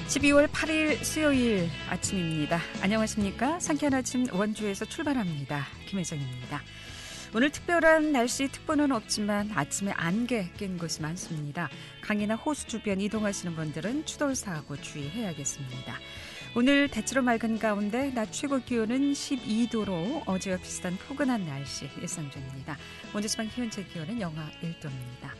12월 8일 수요일 아침입니다. 안녕하십니까? 상쾌한 아침 원주에서 출발합니다. 김혜정입니다. 오늘 특별한 날씨 특보는 없지만 아침에 안개 낀 곳이 많습니다. 강이나 호수 주변 이동하시는 분들은 추돌사고 주의해야겠습니다. 오늘 대체로 맑은 가운데 낮 최고 기온은 12도로 어제와 비슷한 포근한 날씨 예상 중입니다. 원주지방 현재 기온은 영하 1도입니다.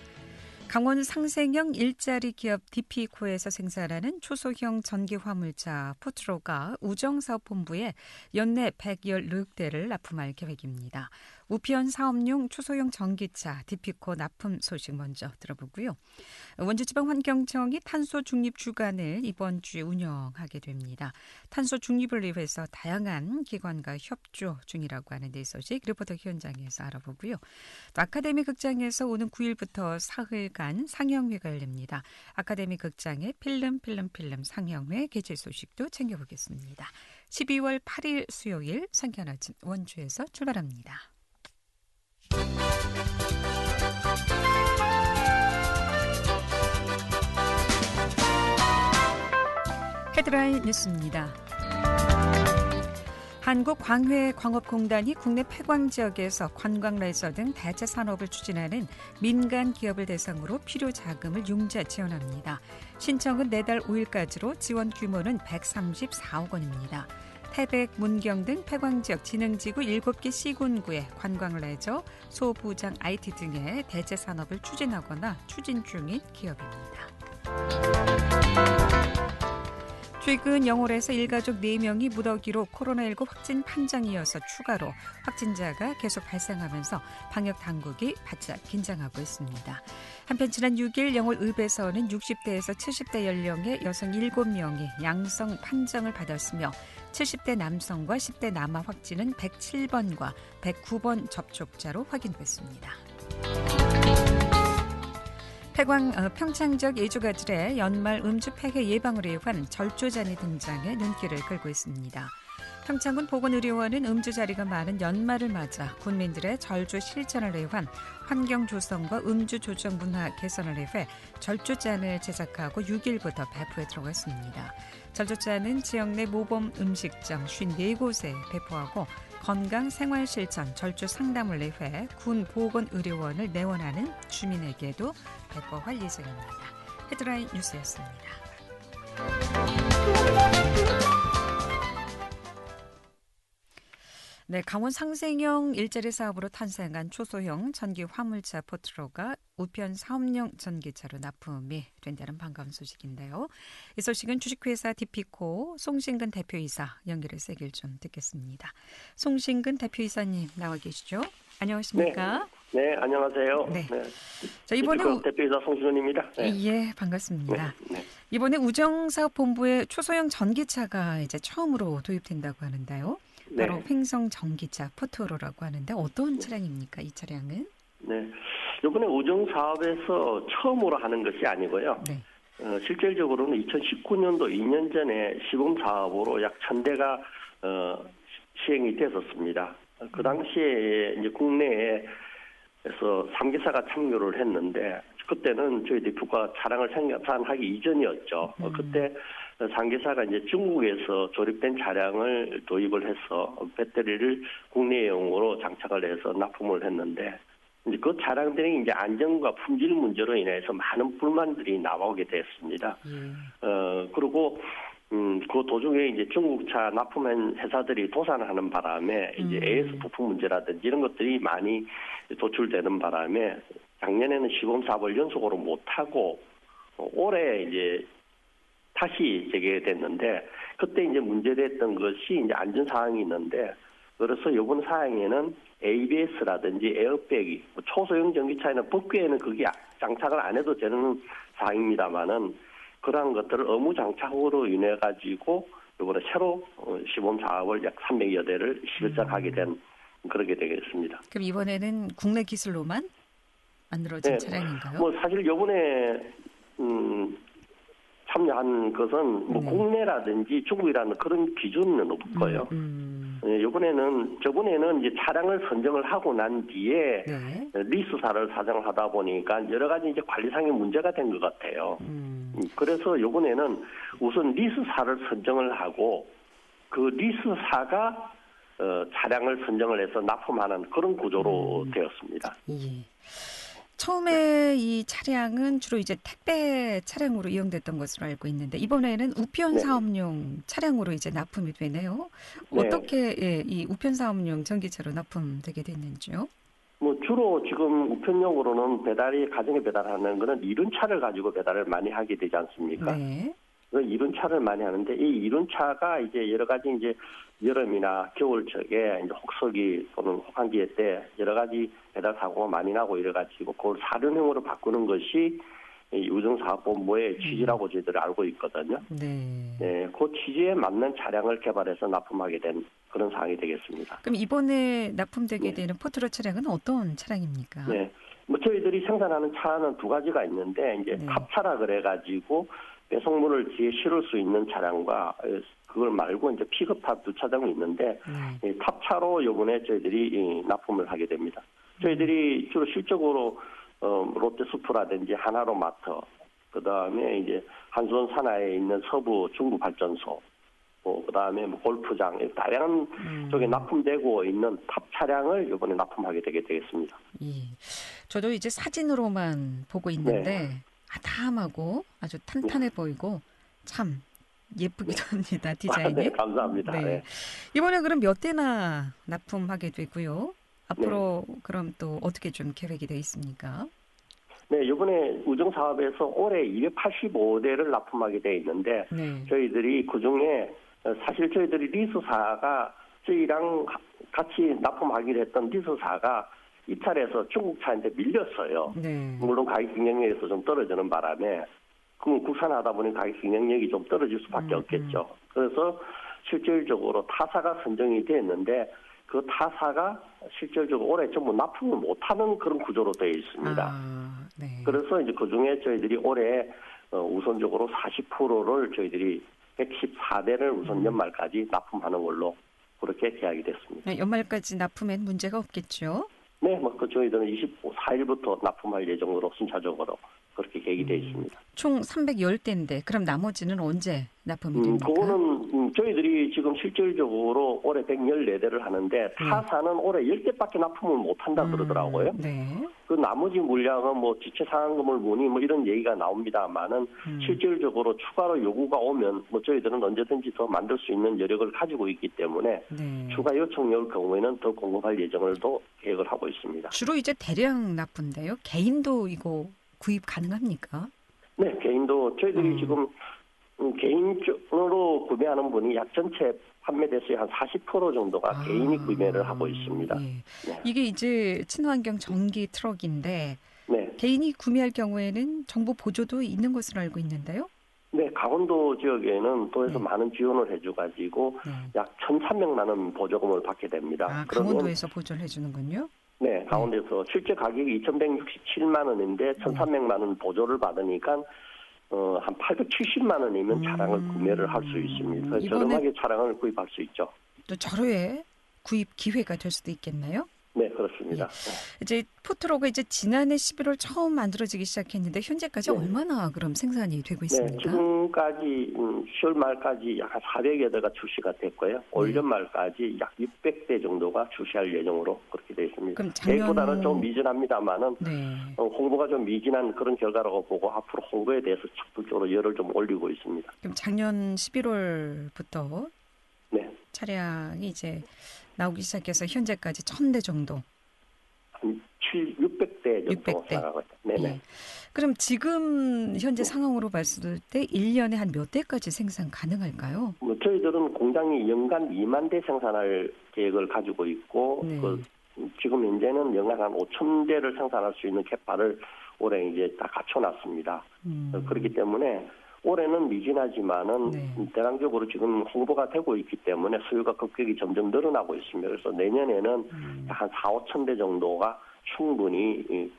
강원 상생형 일자리 기업 디피코에서 생산하는 초소형 전기 화물차 포트로가 우정사업본부에 연내 116대를 납품할 계획입니다. 우편 사업용 초소형 전기차 디피코 납품 소식 먼저 들어보고요. 원주지방환경청이 탄소 중립 주간을 이번 주에 운영하게 됩니다. 탄소 중립을 위해서 다양한 기관과 협조 중이라고 하는데 이 소식 리포터 현장에서 알아보고요. 또 아카데미 극장에서 오는 9일부터 사흘간 상영회가 열립니다. 아카데미 극장의 필름 상영회 개최 소식도 챙겨보겠습니다. 12월 8일 수요일 상쾌한 아침 원주에서 출발합니다. 헤드라인 뉴스입니다. 한국광해광업공단이 국내 폐광 지역에서 관광 레저 등 대체 산업을 추진하는 민간 기업을 대상으로 필요 자금을 융자 지원합니다. 신청은 내달 5일까지로 지원 규모는 134억 원입니다. 태백, 문경 등 폐광지역 진흥지구 7개 시군구의 관광 레저, 소부장 IT 등의 대체 산업을 추진하거나 추진 중인 기업입니다. 최근 영월에서 일가족 4명이 무더기로 코로나19 확진 판정이 이어서 추가로 확진자가 계속 발생하면서 방역당국이 바짝 긴장하고 있습니다. 한편 지난 6일 영월읍에서는 60대에서 70대 연령의 여성 7명이 양성 판정을 받았으며 70대 남성과 10대 남아 확진은 107번과 109번 접촉자로 확인됐습니다. 평창 지역 예주가들의 연말 음주 폐해 예방을 위한 절조잔이 등장해 눈길을 끌고 있습니다. 평창군 보건의료원은 음주 자리가 많은 연말을 맞아 군민들의 절조 실천을 위한 환경 조성과 음주 조정 문화 개선을 위해 절조잔을 제작하고 6일부터 배포에 들어갔습니다. 절조잔은 지역 내 모범 음식점 54곳에 배포하고 건강 생활 실천 절조 상담을 위해 군 보건의료원을 내원하는 주민에게도 배포할 예정입니다. 헤드라인 뉴스였습니다. 네, 강원 상생형 일자리 사업으로 탄생한 초소형 전기 화물차 포트로가 우편 사업용 전기차로 납품이 된다는 반가운 소식인데요. 이 소식은 주식회사 디피코 송신근 대표이사 연결해서 얘기를 좀 듣겠습니다. 송신근 대표이사님 나와 계시죠? 안녕하십니까? 네, 안녕하세요. 네. 네. 자, 이번에 대표이사 송신근입니다. 네. 예, 반갑습니다. 네. 이번에 우정사업본부에 초소형 전기차가 이제 처음으로 도입된다고 하는데요. 바로 네. 횡성 전기차 포트로라고 하는데 어떤 차량입니까? 이 차량은? 네. 이번에 우정 사업에서 처음으로 하는 것이 아니고요. 네. 실질적으로는 2019년도 2년 전에 시범 사업으로 약 1,000대가 시행이 됐었습니다. 그 당시에 이제 국내에서 3개사가 참여를 했는데 그때는 저희 디피코가 차량을 생산하기 이전이었죠. 그때 상계사가 이제 중국에서 조립된 차량을 도입을 해서 배터리를 국내용으로 장착을 해서 납품을 했는데 이제 그 차량들이 이제 안전과 품질 문제로 인해서 많은 불만들이 나오게 됐습니다. 그리고 그 도중에 이제 중국차 납품한 회사들이 도산하는 바람에 이제 AS 부품 문제라든지 이런 것들이 많이 도출되는 바람에 작년에는 시범 사업을 연속으로 못 하고 올해 이제 다시 재개됐는데 그때 이제 문제됐던 것이 이제 안전 사항이 있는데 그래서 이번 사항에는 ABS라든지 에어백이 초소형 전기차에는 법규에는 그게 장착을 안 해도 되는 사항입니다만은 그러한 것들을 의무 장착으로 인해 가지고 이번에 새로 시범 사업을 약 300여 대를 실전하게 된 그렇게 되겠습니다. 그럼 이번에는 국내 기술로만 만들어진 차량인가요? 뭐 사실 이번에 참여한 것은 뭐 국내라든지 중국이라는 그런 기준은 없고요. 저번에는 이제 차량을 선정을 하고 난 뒤에 리스사를 사정하다 보니까 여러 가지 이제 관리상의 문제가 된 것 같아요. 그래서 이번에는 우선 리스사를 선정을 하고 그 리스사가 차량을 선정을 해서 납품하는 그런 구조로 되었습니다. 예. 처음에 이 차량은 주로 이제 택배 차량으로 이용됐던 것으로 알고 있는데 이번에는 우편 네. 사업용 차량으로 이제 납품이 되네요. 네. 어떻게 이 우편 사업용 전기차로 납품되게 됐는지요? 주로 지금 우편용으로는 가정에 배달하는 거는 이륜차를 가지고 배달을 많이 하게 되지 않습니까? 네. 그 이륜차를 많이 하는데 이 이륜차가 이제 여러 가지 이제 여름이나 겨울철에 이제 혹서기 또는 혹한기에 때 여러 가지 배달 사고가 많이 나고 이래 가지고 그걸 사륜형으로 바꾸는 것이 이 우정사업본부의 취지라고 저희들이 알고 있거든요. 네. 네, 그 취지에 맞는 차량을 개발해서 납품하게 된 그런 상황이 되겠습니다. 그럼 이번에 납품되게 되는 포트로 차량은 어떤 차량입니까? 네, 저희들이 생산하는 차는 두 가지가 있는데 이제 네. 탑차라 그래가지고 배송물을 뒤에 실을 수 있는 차량과 그걸 말고 이제 픽업탑 두 차량이 있는데 네. 이 탑차로 이번에 저희들이 납품을 하게 됩니다. 저희들이 주로 실적으로 롯데수프라든지 하나로마트, 그 다음에 이제 한수원 산하에 있는 서부 중부발전소, 그 다음에 골프장, 다양한 쪽에 납품되고 있는 탑 차량을 이번에 납품하게 되겠습니다. 예. 저도 이제 사진으로만 보고 있는데 아담하고 아주 탄탄해 보이고 참 예쁘기도 합니다. 디자인이. 네, 감사합니다. 네. 네. 이번에 그럼 몇 대나 납품하게 되고요? 앞으로 그럼 또 어떻게 좀 계획이 되어 있습니까? 네, 이번에 우정사업에서 올해 285대를 납품하게 되어 있는데 네. 저희들이 그중에 사실 저희들이 리스사가 저희랑 같이 납품하기로 했던 리스사가 이탈해서 중국 차한테 밀렸어요. 네. 물론 가격 경쟁력에서 좀 떨어지는 바람에 그럼 국산하다 보니 가격 경쟁력이 좀 떨어질 수밖에 없겠죠. 그래서 실질적으로 타사가 선정이 됐는데 그 타사가 실질적으로 올해 전부 납품을 못하는 그런 구조로 되어 있습니다. 네. 그래서 이제 그중에 저희들이 올해 우선적으로 40%를 저희들이 114대를 우선 연말까지 납품하는 걸로 그렇게 계약이 됐습니다. 네, 연말까지 납품엔 문제가 없겠죠? 네, 저희들은 24일부터 납품할 예정으로 순차적으로 그렇게 계획이 되어 있습니다. 총 310대인데 그럼 나머지는 언제 납품이 됩니까? 그거는 저희들이 지금 실질적으로 올해 114대를 하는데 타사는 올해 10대밖에 납품을 못한다 그러더라고요. 네. 그 나머지 물량은 지체 상환금을 문의 이런 얘기가 나옵니다만은 실질적으로 추가로 요구가 오면 저희들은 언제든지 더 만들 수 있는 여력을 가지고 있기 때문에 네. 추가 요청이 올 경우에는 더 공급할 예정을 또 계획을 하고 있습니다. 주로 이제 대량 납품인데요. 개인도 이거 구입 가능합니까? 네, 개인도 저희들이 지금 개인적으로 구매하는 분이 약 전체 판매 대수의 한 40% 정도가 개인이 구매를 하고 있습니다. 예. 네. 이게 이제 친환경 전기 트럭인데 네. 개인이 구매할 경우에는 정부 보조도 있는 것으로 알고 있는데요. 네, 강원도 지역에는 도에서 많은 지원을 해줘가지고 약 1,300만 원 보조금을 받게 됩니다. 강원도에서 보조를 해주는군요. 네, 강원도에서 실제 가격이 2,167만 원인데 1,300만 원 보조를 받으니까 한 870만 원이면 차량을 구매를 할 수 있습니다. 그래서 저렴하게 차량을 구입할 수 있죠. 또 절호의 구입 기회가 될 수도 있겠네요. 네, 그렇습니다. 이제 포트로가 이제 지난해 11월 처음 만들어지기 시작했는데 현재까지 얼마나 그럼 생산이 되고 있습니까? 네, 지금까지 10월 말까지 약 한 400여 대가 출시가 됐고요. 올 연말까지 약 600대 정도가 출시할 예정으로 그렇게 되어 있습니다. 그럼 계획보다는 좀 미진합니다만은 네. 홍보가 좀 미진한 그런 결과라고 보고 앞으로 홍보에 대해서 적극적으로 열을 좀 올리고 있습니다. 그럼 작년 11월부터 네. 차량이 이제 나오기 시작해서 현재까지 1,000대 정도. 한 600대 정도 600대. 나가고 있다. 네네. 예. 그럼 지금 현재 상황으로 봤을 때 1년에 한 몇 대까지 생산 가능할까요? 저희들은 공장이 연간 2만 대 생산할 계획을 가지고 있고 네. 지금 현재는 연간 한 5천 대를 생산할 수 있는 캐파를 올해 이제 다 갖춰놨습니다. 그렇기 때문에 올해는 미진하지만은 대량적으로 지금 홍보가 되고 있기 때문에 수요가 급격히 점점 늘어나고 있습니다. 그래서 내년에는 한 4, 5천 대 정도가 충분히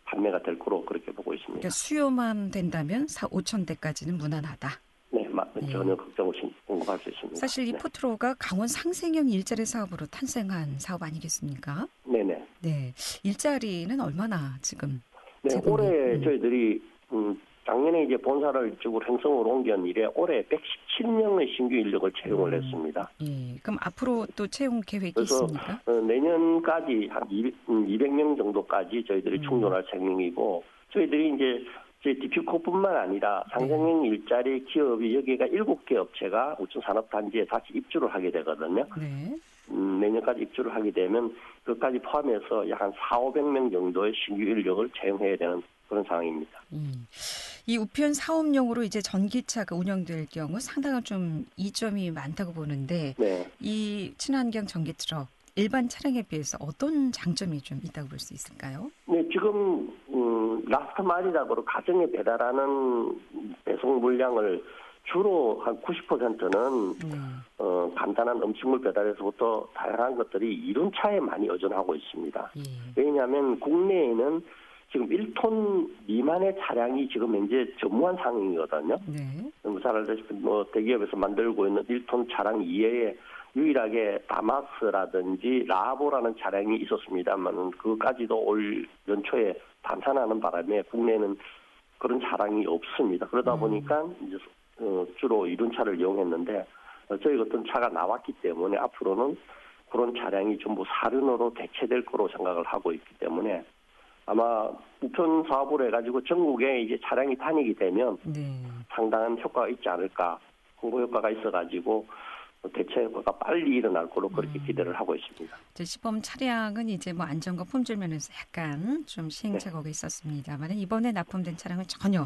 판매가 될 거로 그렇게 보고 있습니다. 그러니까 수요만 된다면 4, 5천 대까지는 무난하다. 네, 전혀 걱정 없이 공급할 수 있습니다. 사실 이 포트로가 강원 상생형 일자리 사업으로 탄생한 사업 아니겠습니까? 네네. 네, 일자리는 얼마나 지금? 네, 올해 저희들이 작년에 이제 본사를 이쪽으로 행성으로 옮긴 이래 올해 117명의 신규 인력을 채용을 했습니다. 예. 그럼 앞으로 또 채용 계획이 그래서 있습니까? 내년까지 한 200명 정도까지 저희들이 충족할 생명이고 저희들이 이제 저희 디퓨코뿐만 아니라 상생형 일자리 기업이 여기가 7개 업체가 우천산업단지에 다시 입주를 하게 되거든요. 네. 내년까지 입주를 하게 되면 그것까지 포함해서 약 한 4,500명 정도의 신규 인력을 채용해야 되는 그런 상황입니다. 이 우편 사업용으로 이제 전기차가 운영될 경우 상당한 좀 이점이 많다고 보는데 네. 이 친환경 전기 트럭 일반 차량에 비해서 어떤 장점이 좀 있다고 볼 수 있을까요? 네, 지금 라스트 마일이라고 가정에 배달하는 배송 물량을 주로 한 90%는 간단한 음식물 배달에서부터 다양한 것들이 이륜차에 많이 의존하고 있습니다. 왜냐하면 국내에는 지금 1톤 미만의 차량이 지금 현재 전무한 상황이거든요. 네. 잘 알다시피 대기업에서 만들고 있는 1톤 차량 이외에 유일하게 다마스라든지 라보라는 차량이 있었습니다만 그까지도 올 연초에 단산하는 바람에 국내에는 그런 차량이 없습니다. 그러다 보니까 이제 주로 이륜차를 이용했는데 저희 같은 차가 나왔기 때문에 앞으로는 그런 차량이 전부 사륜으로 대체될 거로 생각을 하고 있기 때문에 아마 우편 사업으로 해가지고 전국에 이제 차량이 다니게 되면 상당한 효과가 있지 않을까, 홍보 효과가 있어가지고 대체 효과가 빨리 일어날 거로 그렇게 기대를 하고 있습니다. 시범 차량은 이제 뭐 안전과 품질 면에서 약간 좀 시행착오가 있었습니다만 이번에 납품된 차량은 전혀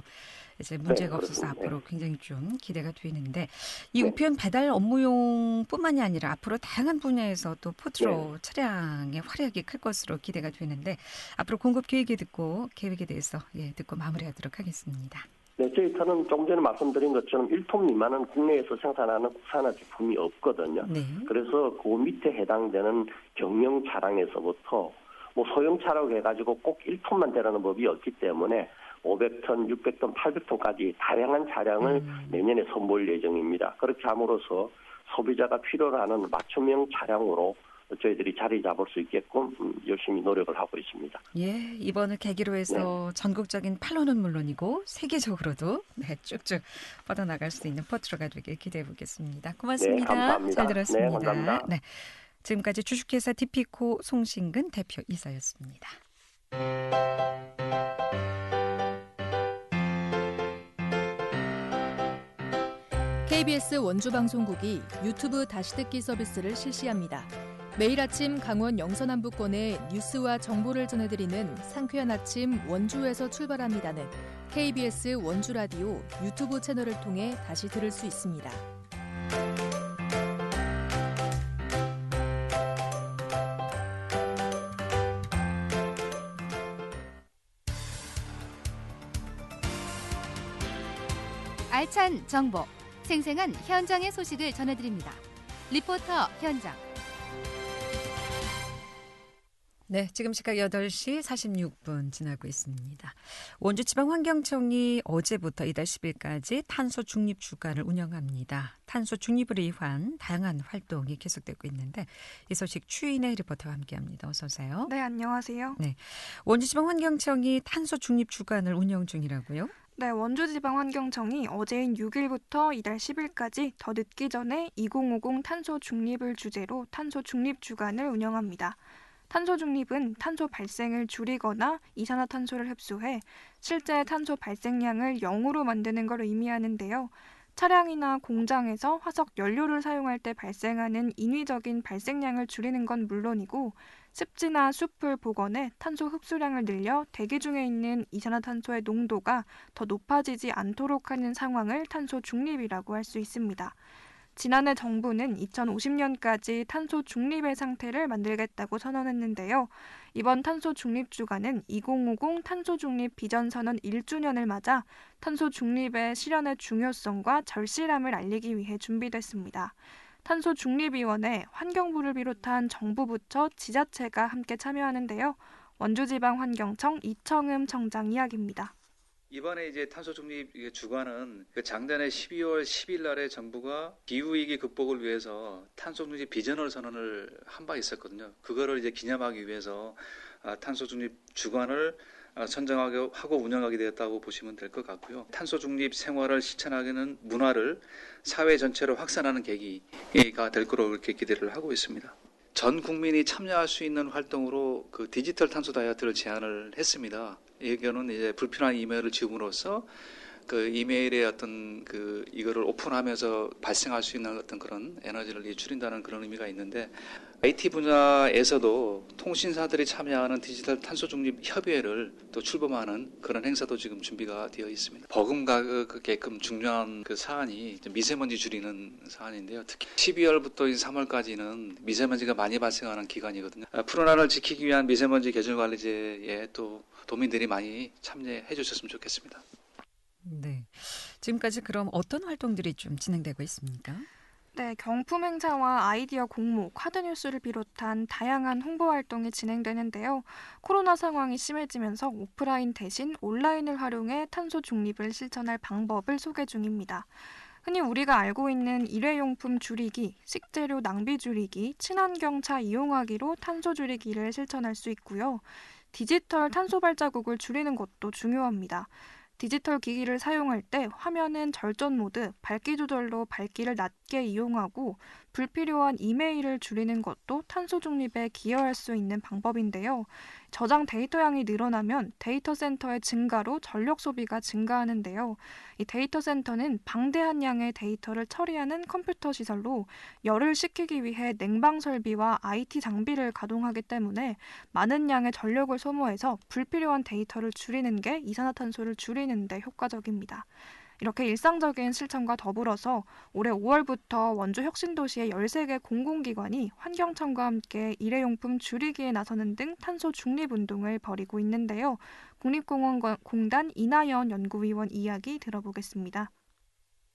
이제 문제가 없어서 앞으로 굉장히 좀 기대가 되는데 이 우편 배달 업무용뿐만이 아니라 앞으로 다양한 분야에서 또 포트로 차량의 활약이 클 것으로 기대가 되는데 앞으로 공급 계획에 대해서 듣고 마무리하도록 하겠습니다. 네, 저희 차는 조금 전에 말씀드린 것처럼 1톤 미만은 국내에서 생산하는 국산화 제품이 없거든요. 그래서 그 밑에 해당되는 경영 차량에서부터 뭐 소형차라고 해가지고 꼭 1톤만 되라는 법이 없기 때문에 500톤, 600톤, 800톤까지 다양한 차량을 내년에 선보일 예정입니다. 그렇게 함으로써 소비자가 필요로 하는 맞춤형 차량으로 저희들이 자리 잡을 수 있게끔 열심히 노력을 하고 있습니다. 예, 이번을 계기로 해서 전국적인 판로는 물론이고 세계적으로도 쭉쭉 뻗어나갈 수 있는 포트로가 되길 기대해 보겠습니다. 고맙습니다. 네, 감사합니다. 잘 들었습니다. 네, 감사합니다. 네, 지금까지 주식회사 디피코 송신근 대표 이사였습니다. KBS 원주방송국이 유튜브 다시 듣기 서비스를 실시합니다. 매일 아침 강원 영서남부권의 뉴스와 정보를 전해드리는 상쾌한 아침 원주에서 출발합니다는 KBS 원주라디오 유튜브 채널을 통해 다시 들을 수 있습니다. 알찬 정보, 생생한 현장의 소식을 전해드립니다. 리포터 현장. 네, 지금 시각 8시 46분 지나고 있습니다. 원주지방환경청이 어제부터 이달 10일까지 탄소 중립 주간을 운영합니다. 탄소 중립을 위한 다양한 활동이 계속되고 있는데 이 소식 추인의 리포터와 함께합니다. 어서 오세요. 네, 안녕하세요. 네, 원주지방환경청이 탄소 중립 주간을 운영 중이라고요? 네, 원주지방환경청이 어제인 6일부터 이달 10일까지 더 늦기 전에 2050 탄소 중립을 주제로 탄소 중립 주간을 운영합니다. 탄소 중립은 탄소 발생을 줄이거나 이산화탄소를 흡수해 실제 탄소 발생량을 0으로 만드는 걸 의미하는데요. 차량이나 공장에서 화석 연료를 사용할 때 발생하는 인위적인 발생량을 줄이는 건 물론이고 습지나 숲을 복원해 탄소 흡수량을 늘려 대기 중에 있는 이산화탄소의 농도가 더 높아지지 않도록 하는 상황을 탄소 중립이라고 할 수 있습니다. 지난해 정부는 2050년까지 탄소 중립의 상태를 만들겠다고 선언했는데요. 이번 탄소 중립 주간은 2050 탄소 중립 비전 선언 1주년을 맞아 탄소 중립의 실현의 중요성과 절실함을 알리기 위해 준비됐습니다. 탄소 중립위원회, 환경부를 비롯한 정부 부처, 지자체가 함께 참여하는데요. 원주지방환경청 이청음 청장 이야기입니다. 이번에 이제 탄소 중립 주간은 작년에 12월 10일 날에 정부가 기후위기 극복을 위해서 탄소 중립 비전을 선언을 한 바 있었거든요. 그거를 이제 기념하기 위해서 탄소 중립 주간을 선정하고 운영하게 되었다고 보시면 될 것 같고요. 탄소 중립 생활을 실천하기는 문화를 사회 전체로 확산하는 계기가 될 거로 그렇게 기대를 하고 있습니다. 전 국민이 참여할 수 있는 활동으로 그 디지털 탄소 다이어트를 제안을 했습니다. 이거는 이제 불필요한 이메일을 지움으로써 그 이메일의 어떤 그 이거를 오픈하면서 발생할 수 있는 어떤 그런 에너지를 줄인다는 그런 의미가 있는데, IT 분야에서도 통신사들이 참여하는 디지털 탄소 중립 협의회를 또 출범하는 그런 행사도 지금 준비가 되어 있습니다. 버금가게끔 중요한 그 사안이 미세먼지 줄이는 사안인데요. 특히 12월부터 3월까지는 미세먼지가 많이 발생하는 기간이거든요. 푸른 하늘 지키기 위한 미세먼지 계절 관리제에 또 도민들이 많이 참여해 주셨으면 좋겠습니다. 네. 지금까지 그럼 어떤 활동들이 좀 진행되고 있습니까? 네, 경품 행사와 아이디어 공모, 카드뉴스를 비롯한 다양한 홍보 활동이 진행되는데요. 코로나 상황이 심해지면서 오프라인 대신 온라인을 활용해 탄소 중립을 실천할 방법을 소개 중입니다. 흔히 우리가 알고 있는 일회용품 줄이기, 식재료 낭비 줄이기, 친환경차 이용하기로 탄소 줄이기를 실천할 수 있고요. 디지털 탄소 발자국을 줄이는 것도 중요합니다. 디지털 기기를 사용할 때 화면은 절전 모드, 밝기 조절로 밝기를 낮게 이용하고 불필요한 이메일을 줄이는 것도 탄소 중립에 기여할 수 있는 방법인데요. 저장 데이터 양이 늘어나면 데이터 센터의 증가로 전력 소비가 증가하는데요. 이 데이터 센터는 방대한 양의 데이터를 처리하는 컴퓨터 시설로 열을 식히기 위해 냉방 설비와 IT 장비를 가동하기 때문에 많은 양의 전력을 소모해서 불필요한 데이터를 줄이는 게 이산화탄소를 줄이는 데 효과적입니다. 이렇게 일상적인 실천과 더불어서 올해 5월부터 원주 혁신도시의 13개 공공기관이 환경청과 함께 일회용품 줄이기에 나서는 등 탄소 중립 운동을 벌이고 있는데요. 국립공원공단 이나연 연구위원 이야기 들어보겠습니다.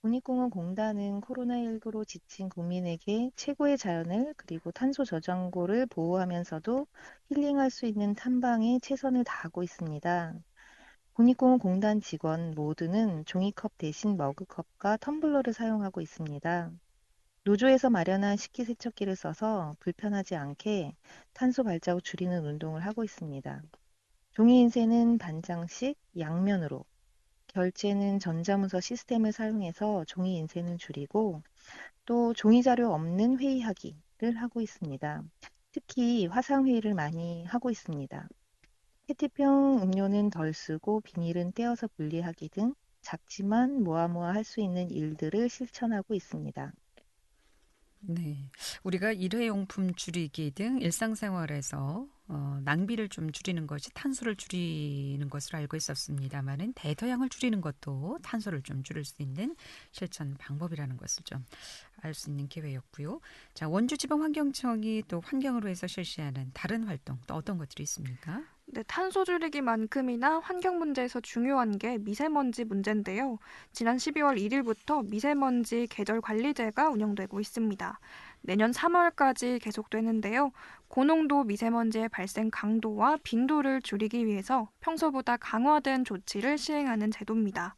국립공원공단은 코로나19로 지친 국민에게 최고의 자연을 그리고 탄소 저장고를 보호하면서도 힐링할 수 있는 탐방에 최선을 다하고 있습니다. 국립공원공단 직원 모두는 종이컵 대신 머그컵과 텀블러를 사용하고 있습니다. 노조에서 마련한 식기세척기를 써서 불편하지 않게 탄소 발자국 줄이는 운동을 하고 있습니다. 종이 인쇄는 반장식 양면으로, 결제는 전자문서 시스템을 사용해서 종이 인쇄는 줄이고 또 종이 자료 없는 회의하기를 하고 있습니다. 특히 화상회의를 많이 하고 있습니다. 페트병 음료는 덜 쓰고 비닐은 떼어서 분리하기 등 작지만 모아모아 할 수 있는 일들을 실천하고 있습니다. 네, 우리가 일회용품 줄이기 등 일상생활에서 낭비를 좀 줄이는 것이 탄소를 줄이는 것으로 알고 있었습니다만은 데이터량을 줄이는 것도 탄소를 좀 줄일 수 있는 실천 방법이라는 것을 좀 알 수 있는 기회였고요. 자, 원주지방환경청이 또 환경을 위해서 실시하는 다른 활동 또 어떤 것들이 있습니까? 네, 탄소 줄이기만큼이나 환경 문제에서 중요한 게 미세먼지 문제인데요. 지난 12월 1일부터 미세먼지 계절 관리제가 운영되고 있습니다. 내년 3월까지 계속되는데요. 고농도 미세먼지의 발생 강도와 빈도를 줄이기 위해서 평소보다 강화된 조치를 시행하는 제도입니다.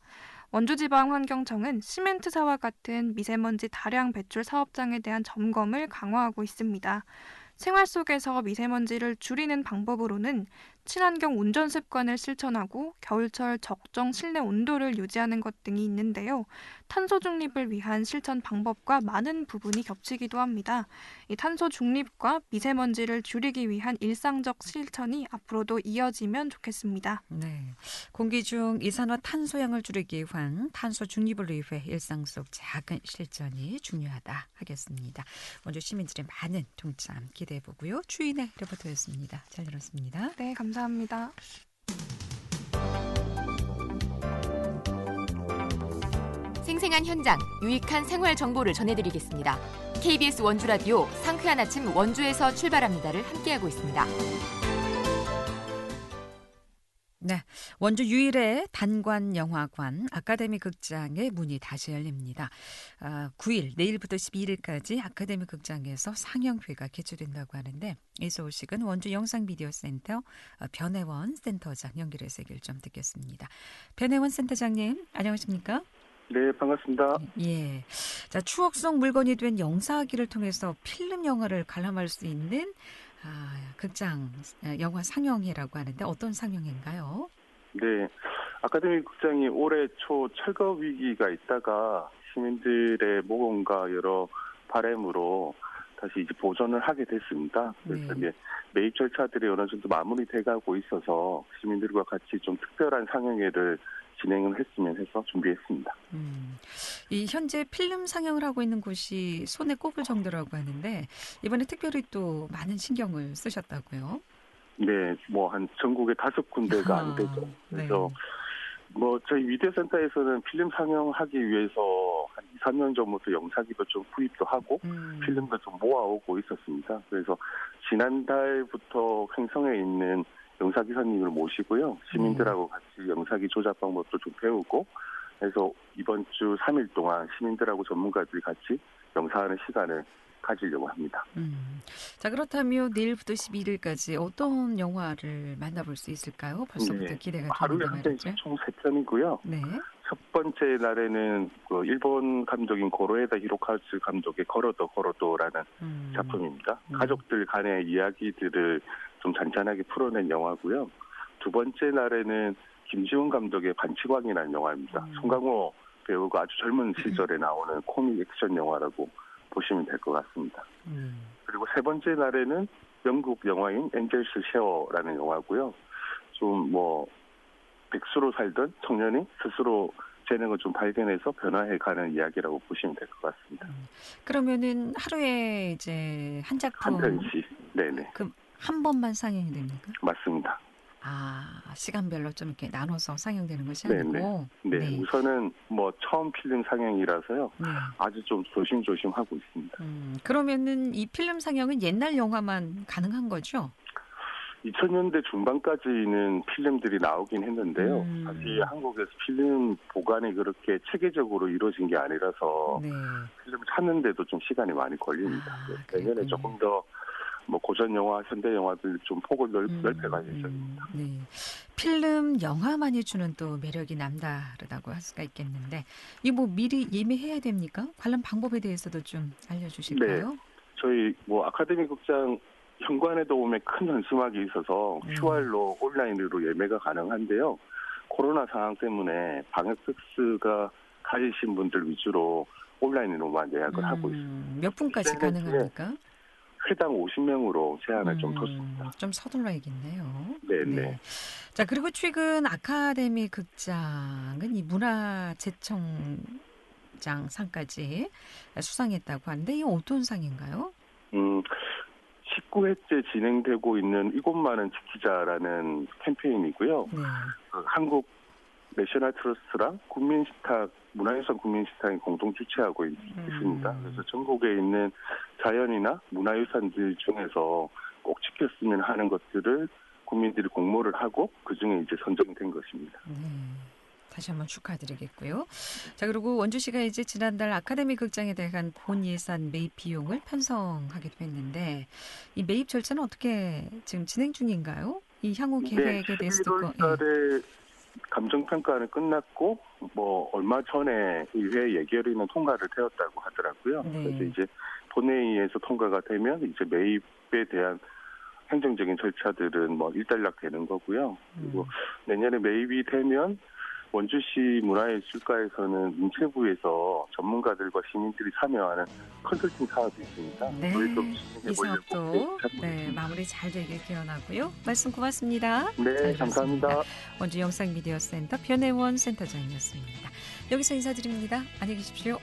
원주지방환경청은 시멘트사와 같은 미세먼지 다량 배출 사업장에 대한 점검을 강화하고 있습니다. 생활 속에서 미세먼지를 줄이는 방법으로는 친환경 운전 습관을 실천하고 겨울철 적정 실내 온도를 유지하는 것 등이 있는데요. 탄소 중립을 위한 실천 방법과 많은 부분이 겹치기도 합니다. 이 탄소 중립과 미세먼지를 줄이기 위한 일상적 실천이 앞으로도 이어지면 좋겠습니다. 네, 공기 중 이산화탄소량을 줄이기 위한 탄소 중립을 위해 일상 속 작은 실천이 중요하다 하겠습니다. 먼저 시민들의 많은 동참 기대해 보고요. 추인의 리포터였습니다. 잘 들었습니다. 네, 감사합니다. 생생한 현장, 유익한 생활 정보를 전해드리겠습니다. KBS 원주라디오 상쾌한 아침 원주에서 출발합니다를 함께하고 있습니다. 네, 원주 유일의 단관 영화관 아카데미 극장의 문이 다시 열립니다. 9일, 내일부터 12일까지 아카데미 극장에서 상영회가 개최된다고 하는데 이 소식은 원주 영상미디어센터 변혜원 센터장 연결해서 얘기를 좀 듣겠습니다. 변혜원 센터장님, 안녕하십니까? 네, 반갑습니다. 예, 자, 추억 속 물건이 된 영상기를 통해서 필름 영화를 관람할 수 있는 극장 영화 상영회라고 하는데 어떤 상영회인가요? 네, 아카데미 극장이 올해 초 철거 위기가 있다가 시민들의 모험과 여러 바람으로 다시 이제 보존을 하게 됐습니다. 그래서 네. 이제 매입 절차들이 어느 정도 마무리돼가고 있어서 시민들과 같이 좀 특별한 상영회를 진행을 했으면 해서 준비했습니다. 이 현재 필름 상영을 하고 있는 곳이 손에 꼽을 정도라고 하는데 이번에 특별히 또 많은 신경을 쓰셨다고요? 네, 뭐 한 전국에 5군데가 안 되죠. 그래서 뭐 저희 미디어센터에서는 필름 상영하기 위해서 한 2, 3년 전부터 영상기도 좀 구입도 하고 필름도 좀 모아오고 있었습니다. 그래서 지난달부터 횡성에 있는 영사기사님을 모시고요. 시민들하고 같이 영사기 조작 방법도 좀 배우고 해서 이번 주 3일 동안 시민들하고 전문가들이 같이 영사하는 시간을 가지려고 합니다. 자, 그렇다면 내일부터 11일까지 어떤 영화를 만나볼 수 있을까요? 벌써부터 네, 기대가 하루에 되는데 한 편씩 말이죠. 총 3편이고요. 네. 첫 번째 날에는 그 일본 감독인 고로에다 히로카즈 감독의 거로도라는 작품입니다. 가족들 간의 이야기들을 좀 잔잔하게 풀어낸 영화고요. 두 번째 날에는 김지훈 감독의 반치광이라는 영화입니다. 송강호 배우가 아주 젊은 시절에 나오는 코믹 액션 영화라고 보시면 될 것 같습니다. 그리고 세 번째 날에는 영국 영화인 엔젤스 쉐어라는 영화고요. 좀 뭐 백수로 살던 청년이 스스로 재능을 좀 발견해서 변화해가는 이야기라고 보시면 될 것 같습니다. 그러면은 하루에 이제 한 작품 한 편씩. 네네. 그럼 한 번만 상영이 됩니까? 맞습니다. 시간별로 좀 이렇게 나눠서 상영되는 것이 네네. 아니고. 네, 우선은 뭐 처음 필름 상영이라서요. 네. 아주 좀 조심조심 하고 있습니다. 그러면은 이 필름 상영은 옛날 영화만 가능한 거죠? 2000년대 중반까지는 필름들이 나오긴 했는데요. 사실 한국에서 필름 보관이 그렇게 체계적으로 이루어진 게 아니라서 네. 필름 찾는데도 좀 시간이 많이 걸립니다. 내년에 그랬군요. 조금 더 뭐 고전 영화, 현대 영화들 좀 폭을 넓혀갈 예정입니다. 네. 필름 영화만이 주는 또 매력이 남다르다고 할 수가 있겠는데 이 뭐 미리 예매해야 됩니까? 관련 방법에 대해서도 좀 알려주실까요? 네. 저희 뭐 아카데미 극장 현관에도 오면 큰 현수막이 있어서 QR로 온라인으로 예매가 가능한데요. 코로나 상황 때문에 방역 패스가 가지신 분들 위주로 온라인으로만 예약을 하고 있습니다. 몇 분까지 가능합니까? 회당 50명으로 제한을 좀 뒀습니다. 좀 서둘러야겠네요. 네네. 네. 자, 그리고 최근 아카데미 극장은 이 문화재청장 상까지 수상했다고 하는데 이 어떤 상인가요? 19회째 진행되고 있는 이곳만은 지키자라는 캠페인이고요. 네. 한국 내셔널 트러스트랑 국민식탁, 문화유산 국민식탁이 공동 주최하고 있습니다. 그래서 전국에 있는 자연이나 문화유산들 중에서 꼭 지켰으면 하는 것들을 국민들이 공모를 하고 그중에 이제 선정된 것입니다. 네. 다시 한번 축하드리겠고요. 자, 그리고 원주시가 이제 지난달 아카데미 극장에 대한 본 예산 매입 비용을 편성하기도 했는데 이 매입 절차는 어떻게 지금 진행 중인가요? 이 향후 계획에 대해서도 11월 달에 감정평가는 끝났고 뭐 얼마 전에 의회 예결위는 통과를 되었다고 하더라고요. 네. 그래서 이제 본회의에서 통과가 되면 이제 매입에 대한 행정적인 절차들은 뭐 일단락 되는 거고요. 그리고 내년에 매입이 되면 원주시 문화예술가에서는 문체부에서 전문가들과 시민들이 참여하는 컨설팅 사업이 있습니다. 네, 저희도 이 사업도 마무리 잘 되길 기원하고요. 말씀 고맙습니다. 네, 감사합니다. 원주 영상미디어센터 변혜원 센터장이었습니다. 여기서 인사드립니다. 안녕히 계십시오.